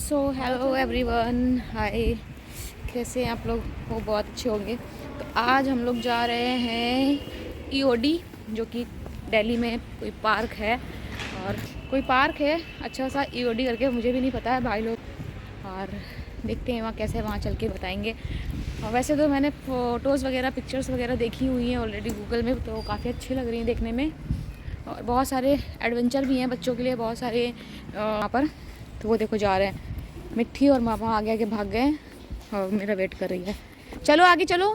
So hello everyone, हाय। कैसे हैं आप लोग? वो बहुत अच्छे होंगे। तो आज हम लोग जा रहे हैं ईओडी, जो कि दिल्ली में कोई पार्क है। और कोई पार्क है अच्छा सा ईओडी करके, मुझे भी नहीं पता है भाई लोग। और देखते हैं वहाँ कैसे, वहाँ चल के बताएंगे। और वैसे तो मैंने फ़ोटोज़ वगैरह, पिक्चर्स वगैरह देखी हुई हैं ऑलरेडी गूगल में, तो काफ़ी अच्छी लग रही हैं देखने में। और बहुत सारे एडवेंचर भी हैं बच्चों के लिए, बहुत सारे वहाँ पर। तो वो देखो जा रहे हैं, मिट्टी और मामा आगे आगे भाग गए और मेरा वेट कर रही है। चलो आगे चलो।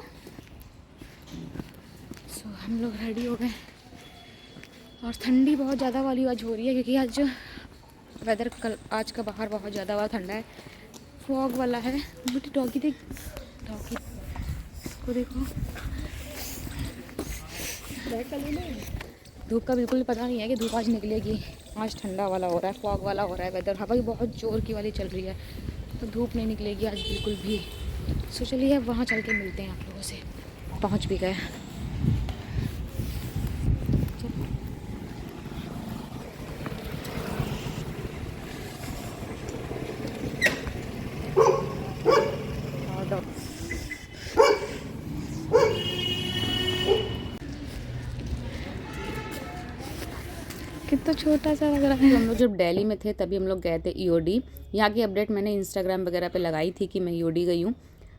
हम लोग रेडी हो गए और ठंडी बहुत ज़्यादा वाली आज हो रही है, क्योंकि आज वेदर आज का बाहर बहुत ज़्यादा वाला ठंडा है, फॉग वाला है। बेटी डॉगी देख, डॉगी को देखो। धूप का बिल्कुल पता नहीं है कि धूप आज निकलेगी। आज ठंडा वाला हो रहा है, फॉग वाला हो रहा है वेदर। हवा भी बहुत ज़ोर की वाली चल रही है, तो धूप नहीं निकलेगी आज बिल्कुल भी। सो चलिए वहाँ चल के मिलते हैं आप लोगों से। पहुँच भी गए। कितना छोटा सा लग रहा है। हम लोग जब दिल्ली में थे तभी हम लोग गए थे ईओडी। यहाँ की अपडेट मैंने इंस्टाग्राम वगैरह पे लगाई थी कि मैं ईओडी गई हूँ,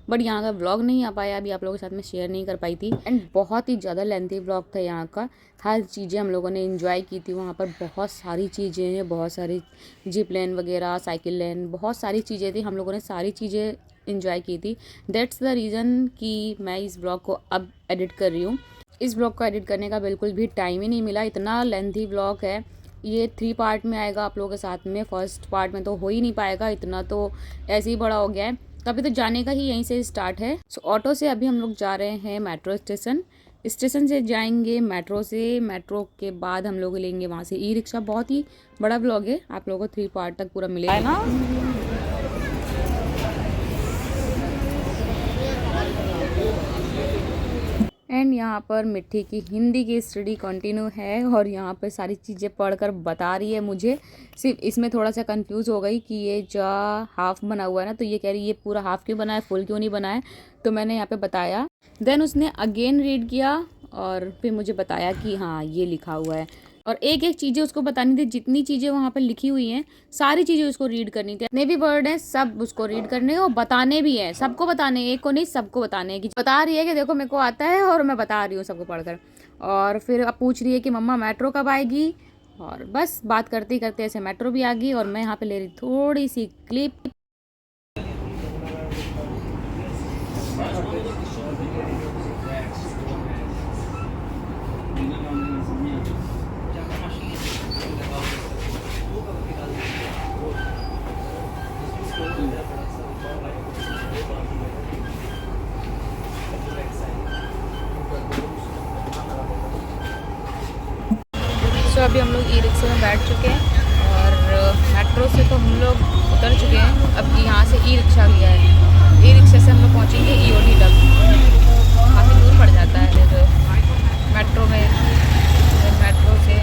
बट यहाँ का व्लॉग नहीं आ पाया, अभी आप लोगों के साथ में शेयर नहीं कर पाई थी। एंड बहुत ही ज़्यादा लेंथी व्लॉग था यहाँ का। हर चीज़ें हम लोगों ने इंजॉय की थी वहाँ पर। बहुत सारी चीज़ें हैं, बहुत सारी जिप लाइन वगैरह, साइकिल लाइन, बहुत सारी चीज़ें थी। हम लोगों ने सारी चीज़ें इंजॉय की थी। दैट्स द रीज़न कि मैं इस ब्लॉग को अब एडिट कर रही हूँ। इस ब्लॉग को एडिट करने का बिल्कुल भी टाइम ही नहीं मिला, इतना लेंथी ब्लॉग है। ये 3 पार्ट में आएगा आप लोगों के साथ में। फर्स्ट पार्ट में तो हो ही नहीं पाएगा, इतना तो ऐसे ही बड़ा हो गया है। तभी तो जाने का ही यहीं से स्टार्ट है। सो ऑटो से अभी हम लोग जा रहे हैं मेट्रो स्टेशन। स्टेशन से जाएंगे मेट्रो से, मेट्रो के बाद हम लोग लेंगे वहाँ से ई रिक्शा। बहुत ही बड़ा ब्लॉग है, आप लोगों को 3 पार्ट तक पूरा मिलेगा ना। एंड यहाँ पर मिट्टी की हिंदी की स्टडी कंटिन्यू है और यहाँ पर सारी चीज़ें पढ़कर बता रही है मुझे। सिर्फ इसमें थोड़ा सा कंफ्यूज हो गई कि ये जो हाफ बना हुआ है ना, तो ये कह रही है ये पूरा हाफ क्यों बना है, फुल क्यों नहीं बना है। तो मैंने यहाँ पे बताया, देन उसने अगेन रीड किया और फिर मुझे बताया कि हाँ ये लिखा हुआ है। और एक एक चीज़ें उसको बतानी थी, जितनी चीज़ें वहाँ पर लिखी हुई हैं सारी चीज़ें उसको रीड करनी थी। जितने भी वर्ड हैं सब उसको रीड करने और बताने भी हैं, सबको बताने, एक को नहीं सबको बताने हैं। कि बता रही है कि देखो मेरे को आता है और मैं बता रही हूँ सबको पढ़कर। और फिर अब पूछ रही है कि मम्मा मेट्रो कब आएगी। और बस बात करते करते ऐसे मेट्रो भी आ गई और मैं यहाँ पे ले रही थोड़ी सी क्लिप। तो अभी हम लोग ई रिक्शे में बैठ चुके हैं और मेट्रो से तो हम लोग उतर चुके हैं। अब यहाँ से ई रिक्शा लिया है, ई रिक्शे से हम लोग पहुँचेंगे ईओडी तक। काफ़ी दूर पड़ जाता है तो मेट्रो में, मेट्रो से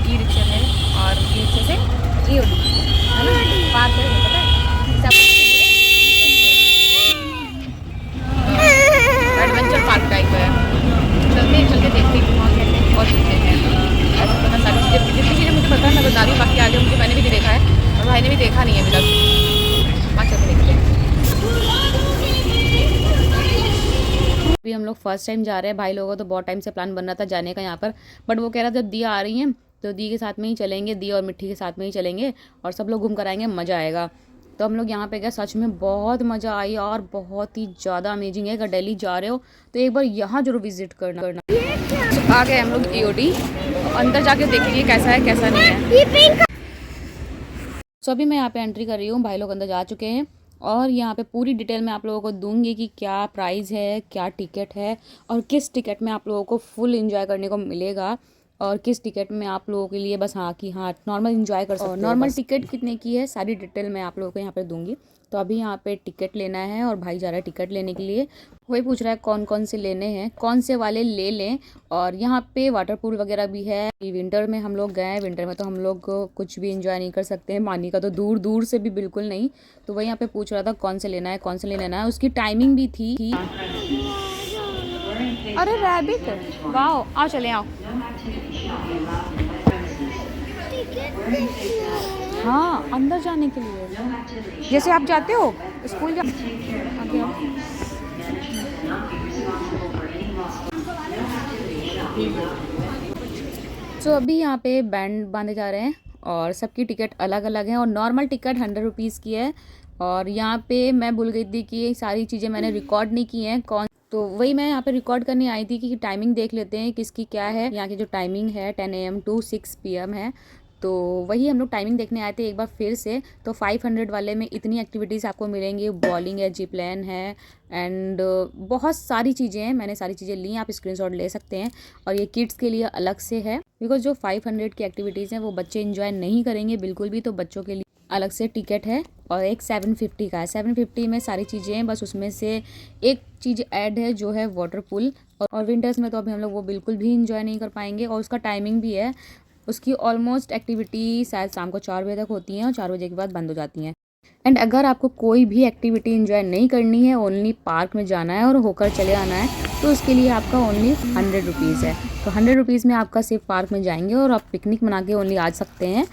ई रिक्शा में और ई रिक्शे से ईओडी, है ना। पार्क है, पता है एडवेंचर पार्क टाइप है। चलते देखते हैं वहाँ कैसे और चीज़ें हैं। ऐसा तो मैं सारी चीज़ें, जितनी चीज़ें मुझे पता है मैं बता रही हूँ, बाकी आगे मुझे मैंने भी नहीं देखा है और भाई ने भी देखा नहीं है अभी तक। वहाँ चल के देखते हैं। अभी हम लोग फर्स्ट टाइम जा रहे हैं। भाई लोगों को तो बहुत टाइम से प्लान बन रहा था जाने का यहाँ पर, बट वो कह रहा था जब दिया आ रही हैं तो दी के साथ में ही चलेंगे, दी और मिट्टी के साथ में ही चलेंगे और सब लोग घूम कर आएंगे, मज़ा आएगा। तो हम लोग यहाँ पे गए, सच में बहुत मज़ा आई और बहुत ही ज़्यादा अमेजिंग है। अगर दिल्ली जा रहे हो तो एक बार यहाँ जरूर विजिट करना। तो आ गए हम लोग ईओडी, अंदर जाके देखेंगे कैसा है कैसा नहीं है। सो अभी मैं यहाँ पे एंट्री कर रही हूँ, भाई लोग अंदर जा चुके हैं और यहाँ पे पूरी डिटेल में आप लोगों को दूंगी कि क्या प्राइस है, क्या टिकट है और किस टिकट में आप लोगों को फुल एंजॉय करने को मिलेगा। और किस टिकट में आप लोगों के लिए बस हाँ कि हाँ नॉर्मल एंजॉय कर सकते हो। नॉर्मल टिकट कितने की है सारी डिटेल मैं आप लोगों को यहाँ पे दूंगी। तो अभी यहाँ पे टिकट लेना है और भाई जा रहा है टिकट लेने के लिए। वही पूछ रहा है कौन कौन से लेने हैं, कौन से वाले ले लें। और यहाँ पे वाटर पूल वगैरह भी है। विंटर में हम लोग गए हैं, विंटर में तो हम लोग कुछ भी इंजॉय नहीं कर सकते हैं, पानी का तो दूर दूर से भी बिल्कुल नहीं। तो वही यहाँ पे पूछ रहा था कौन से लेना है, कौन से लेना है। उसकी टाइमिंग भी थी। अरे रैबिट वाओ, आओ चले आओ। हाँ अंदर जाने के लिए जैसे आप जाते हो स्कूल आगे आओ। तो अभी यहाँ पे बैंड बांधे जा रहे हैं और सबकी टिकट अलग अलग है। और नॉर्मल टिकट 100 रुपीज़ की है। और यहाँ पे मैं भूल गई थी कि सारी चीज़ें मैंने रिकॉर्ड नहीं की हैं कौन, तो वही मैं यहाँ पे रिकॉर्ड करने आई थी कि टाइमिंग देख लेते हैं किसकी क्या है। यहाँ की जो टाइमिंग है 10 AM to 6 PM है। तो वही हम लोग टाइमिंग देखने आए थे एक बार फिर से। तो 500 वाले में इतनी एक्टिविटीज़ आपको मिलेंगी, बॉलिंग है, जिप लाइन है एंड बहुत सारी चीज़ें हैं। मैंने सारी चीज़ें ली, आप स्क्रीनशॉट ले सकते हैं। और ये किड्स के लिए अलग से है बिकॉज जो 500 की एक्टिविटीज़ हैं वो बच्चे इंजॉय नहीं करेंगे बिल्कुल भी, तो बच्चों के लिए अलग से टिकट है। और एक 750 का है। 750 में सारी चीज़ें हैं, बस उसमें से एक चीज़ ऐड है जो है वाटर पूल। और विंटर्स में तो अभी हम लोग वो बिल्कुल भी इंजॉय नहीं कर पाएंगे। और उसका टाइमिंग भी है, उसकी ऑलमोस्ट एक्टिविटी शायद शाम को 4 बजे तक होती हैं और 4 बजे के बाद बंद हो जाती हैं। एंड अगर आपको कोई भी एक्टिविटी इंजॉय नहीं करनी है, ओनली पार्क में जाना है और होकर चले आना है, तो उसके लिए आपका ओनली 100 रुपीज़ है। तो 100 रुपीज़ में आपका सिर्फ पार्क में जाएंगे और आप पिकनिक मना के ओनली आ सकते हैं।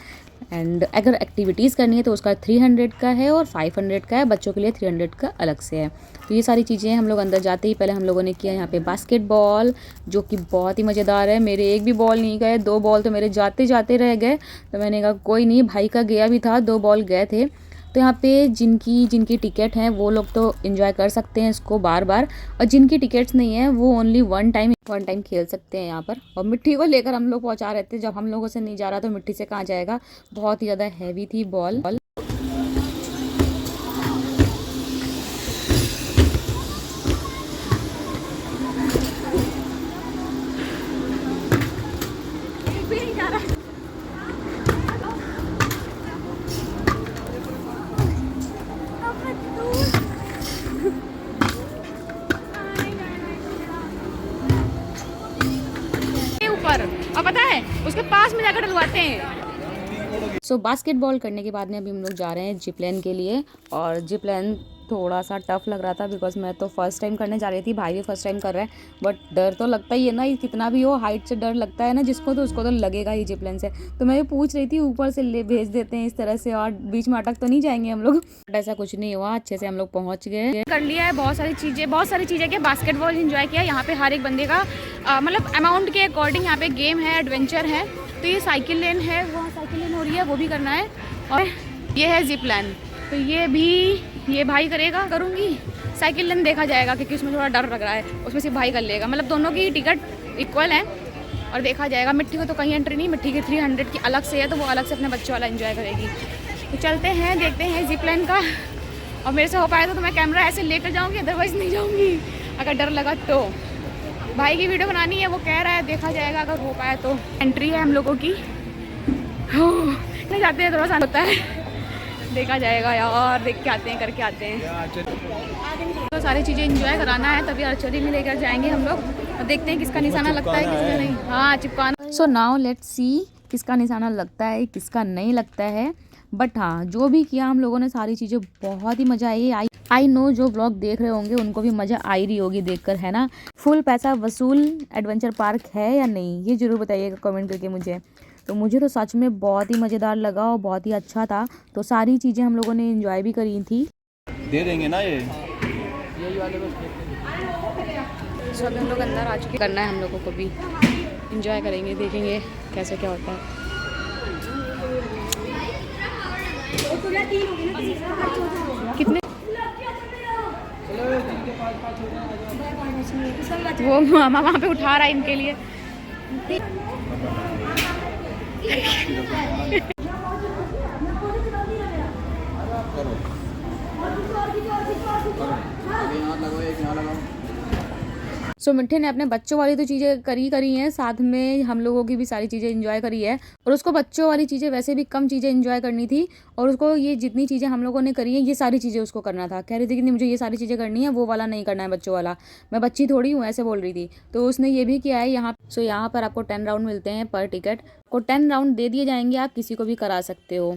एंड अगर एक्टिविटीज़ करनी है तो उसका 300 का है और 500 का है, बच्चों के लिए 300 का अलग से है। तो ये सारी चीज़ें हम लोग अंदर जाते ही पहले हम लोगों ने किया यहाँ पे बास्केटबॉल, जो कि बहुत ही मज़ेदार है। मेरे एक भी बॉल नहीं गए, 2 बॉल तो मेरे जाते जाते रह गए। तो मैंने कहा कोई नहीं, भाई का गया भी था, 2 बॉल गए थे। तो यहाँ पे जिनकी टिकट हैं वो लोग तो एंजॉय कर सकते हैं इसको बार बार, और जिनकी टिकट्स नहीं है वो ओनली वन टाइम खेल सकते हैं यहाँ पर। और मिट्टी को लेकर हम लोग पहुँचा रहे थे, जब हम लोगों से नहीं जा रहा तो मिट्टी से कहाँ जाएगा, बहुत ही ज़्यादा हैवी थी बॉल। और पता है उसके पास में जाकर डलवाते हैं। सो बास्केटबॉल करने के बाद में अभी हम लोग जा रहे हैं जिप लाइन के लिए। और जिप लाइन थोड़ा सा टफ लग रहा था बिकॉज मैं तो फर्स्ट टाइम करने जा रही थी, भाई भी फर्स्ट टाइम कर रहा है। बट डर तो लगता ही है ना, कितना भी हो हाइट से डर लगता है ना जिसको, तो उसको तो लगेगा ही जिप लाइन से। तो मैं पूछ रही थी ऊपर से ले भेज देते हैं इस तरह से और बीच में अटक तो नहीं जाएंगे हम लोग। बट ऐसा कुछ नहीं हुआ, अच्छे से हम लोग पहुँच गए, कर लिया है बहुत सारी चीज़ें किया, बास्केटबॉल इंजॉय किया। यहाँ पे हर एक बंदे का मतलब अमाउंट के अकॉर्डिंग यहाँ पे गेम है, एडवेंचर है। तो ये साइकिल लेन है, वहाँ साइकिल लेन हो रही है, वो भी करना है। और ये है जिप लाइन, तो ये भी ये भाई करेगा, करूँगी। साइकिल लेन देखा जाएगा क्योंकि उसमें थोड़ा डर लग रहा है, उसमें सिर्फ भाई कर लेगा। मतलब दोनों की टिकट इक्वल है और देखा जाएगा। मिट्टी को तो कहीं एंट्री नहीं, मिट्टी की 300 की अलग से है, तो वो अलग से अपने बच्चों वाला एंजॉय करेगी। तो चलते हैं, देखते हैं जिप लाइन का। और मेरे से हो पाया तो मैं कैमरा ऐसे लेकर जाऊँगी, अदरवाइज़ नहीं जाऊँगी अगर डर लगा तो। भाई की वीडियो बनानी है, वो कह रहा है, देखा जाएगा अगर हो पाया तो। एंट्री है हम लोगों की, नहीं जाते हैं थोड़ा सा होता है, देखा जाएगा यार, देख के आते हैं, करके आते हैं। तो सारी चीज़ें एंजॉय कराना है, तभी आर्चरी में लेकर जाएंगे हम लोग और देखते हैं किसका निशाना लगता है किसका नहीं। हाँ चिपकाना। सो नाउ लेट्स सी किसका निशाना लगता है किसका नहीं लगता है। बट हाँ जो भी किया हम लोगों ने, सारी चीज़ें बहुत ही मज़ा आई नो जो ब्लॉग देख रहे होंगे उनको भी मज़ा आ रही होगी देखकर, है ना। फुल पैसा वसूल एडवेंचर पार्क है या नहीं, ये ज़रूर बताइएगा कमेंट करके मुझे। तो मुझे तो सच में बहुत ही मज़ेदार लगा और बहुत ही अच्छा था। तो सारी चीज़ें हम लोगों ने एंजॉय भी करी थी। दे देंगे ना ये वाले बस। सब हम लोग अंदर आ चुके, करना है हम लोगों को भी, एंजॉय करेंगे, देखेंगे कैसे क्या होता है। कितने वो मामा वहाँ पे उठा रहा है इनके लिए। सो मिट्ठे ने अपने बच्चों वाली तो चीज़ें करी हैं, साथ में हम लोगों की भी सारी चीज़ें एंजॉय करी है। और उसको बच्चों वाली चीज़ें वैसे भी कम चीज़ें एंजॉय करनी थी, और उसको ये जितनी चीज़ें हम लोगों ने करी हैं ये सारी चीज़ें उसको करना था। कह रही थी कि नहीं मुझे ये सारी चीज़ें करनी है, वो वाला नहीं करना है बच्चों वाला, मैं बच्ची थोड़ी हूँ, ऐसे बोल रही थी। तो उसने ये भी किया है यहाँ। सो यहाँ पर आपको 10 राउंड मिलते हैं पर टिकट, को 10 राउंड दे दिए जाएंगे, आप किसी को भी करा सकते हो।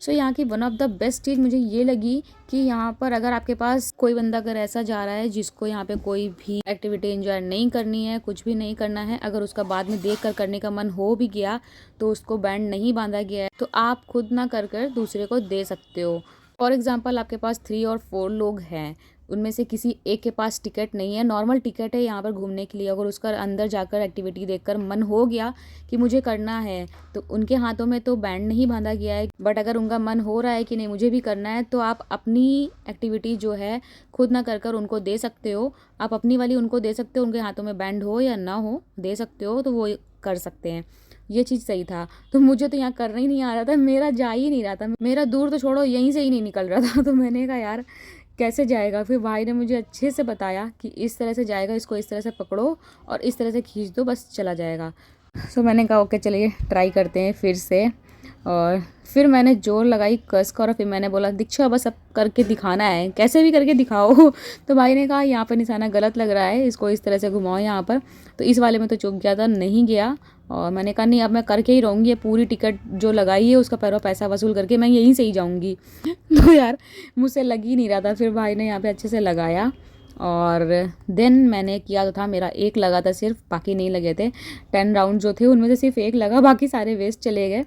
सो यहाँ की वन ऑफ द बेस्ट चीज़ मुझे ये लगी कि यहाँ पर अगर आपके पास कोई बंदा अगर ऐसा जा रहा है जिसको यहाँ पे कोई भी एक्टिविटी एंजॉय नहीं करनी है, कुछ भी नहीं करना है, अगर उसका बाद में देख कर करने का मन हो भी गया तो उसको बैंड नहीं बांधा गया है, तो आप खुद ना कर कर दूसरे को दे सकते हो। फॉर एग्जाम्पल आपके पास 3 और 4 लोग हैं, उनमें से किसी एक के पास टिकट नहीं है, नॉर्मल टिकट है यहाँ पर घूमने के लिए, अगर उसका अंदर जाकर एक्टिविटी देखकर मन हो गया कि मुझे करना है, तो उनके हाथों में तो बैंड नहीं बांधा गया है। बट अगर उनका मन हो रहा है कि नहीं मुझे भी करना है, तो आप अपनी एक्टिविटी जो है खुद ना कर कर उनको दे सकते हो। आप अपनी वाली उनको दे सकते हो, उनके हाथों में बैंड हो या ना हो दे सकते हो, तो वो कर सकते हैं। ये चीज़ सही था। तो मुझे तो यहाँ करना ही नहीं आ रहा था, मेरा जा ही नहीं रहा था, मेरा दूर तो छोड़ो यहीं से ही नहीं निकल रहा था। तो मैंने कहा यार कैसे जाएगा। फिर भाई ने मुझे अच्छे से बताया कि इस तरह से जाएगा, इसको इस तरह से पकड़ो और इस तरह से खींच दो, बस चला जाएगा। सो मैंने कहा ओके चलिए ट्राई करते हैं फिर से। और फिर मैंने जोर लगाई कस कर, और फिर मैंने बोला दीक्षा बस अब करके दिखाना है, कैसे भी करके दिखाओ। तो भाई ने कहा यहाँ पर निशाना गलत लग रहा है, इसको इस तरह से घुमाओ यहाँ पर। तो इस वाले में तो चुक गया था, नहीं गया। और मैंने कहा नहीं अब मैं करके ही रहूँगी, पूरी टिकट जो लगाई है उसका पूरा पैसा वसूल करके मैं यहीं से ही जाऊँगी। तो यार मुझसे लग ही नहीं रहा था। फिर भाई ने यहाँ पे अच्छे से लगाया और देन मैंने किया तो था, मेरा एक लगा था सिर्फ, बाकी नहीं लगे थे। 10 राउंड जो थे उनमें से सिर्फ एक लगा, बाकी सारे वेस्ट चले गए।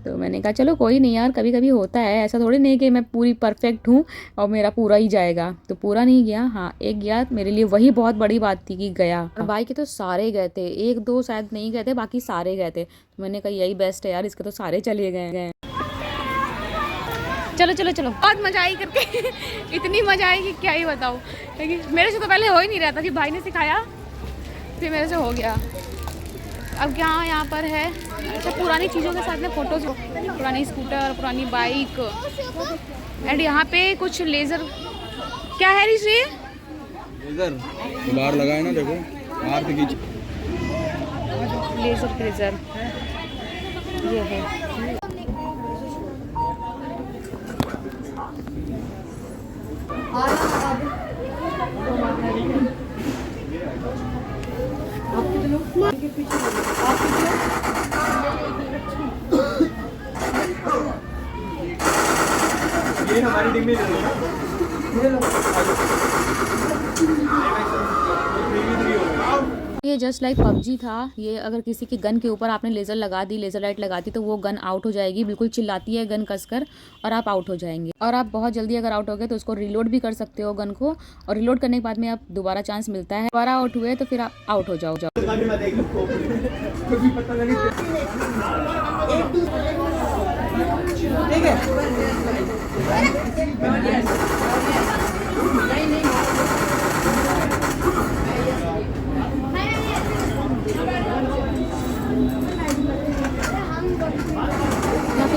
तो मैंने कहा चलो कोई नहीं यार, कभी कभी होता है, ऐसा थोड़ी नहीं कि मैं पूरी परफेक्ट हूँ और मेरा पूरा ही जाएगा। तो पूरा नहीं गया, हाँ एक गया, मेरे लिए वही बहुत बड़ी बात थी कि गया। और भाई के तो सारे गए थे, 1-2 शायद नहीं गए थे, बाकी सारे गए थे। तो मैंने कहा यही बेस्ट है यार, इसके तो सारे चले गए। चलो चलो चलो, बहुत मजा आई करके। इतनी मजा आई कि क्या ही बताऊँ। लेकिन मेरे से तो पहले हो ही नहीं रहा था, कि भाई ने सिखाया फिर मेरे से हो गया। अब क्या यहाँ पर है अच्छा पुरानी चीज़ों के साथ में फ़ोटोज, पुरानी स्कूटर, पुरानी बाइक, एंड यहाँ पे कुछ लेज़र, क्या है ऋषि? लेज़र बाहर लगा है ना, देखो बाहर से खींच। लेज़र ये है। ये हमारी टीम में ये जस्ट लाइक पबजी था। ये अगर किसी की गन के ऊपर आपने लेज़र लगा दी, लेज़र लाइट लगा दी, तो वो गन आउट हो जाएगी, बिल्कुल चिल्लाती है गन कसकर और आप आउट हो जाएंगे। और आप बहुत जल्दी अगर आउट हो गए तो उसको रिलोड भी कर सकते हो गन को, और रिलोड करने के बाद में आप दोबारा चांस मिलता है। दोबारा आउट हुए तो फिर आप आउट हो जाओ। ठीक है।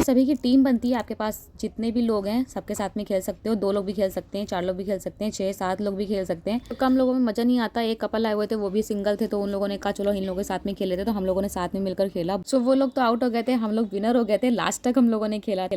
सभी की टीम बनती है, आपके पास जितने भी लोग हैं सबके साथ में खेल सकते हो। 2 लोग भी खेल सकते हैं, 4 लोग भी खेल सकते हैं, 6-7 लोग भी खेल सकते हैं। तो कम लोगों में मज़ा नहीं आता। एक कपल आए हुए थे, वो भी सिंगल थे, तो उन लोगों ने कहा चलो इन लोगों के साथ में खेल लेते, तो हम लोगों ने साथ में मिलकर खेला। सो वो लोग तो आउट हो गए थे, हम लोग विनर हो गए थे। लास्ट तक हम लोगों ने खेला।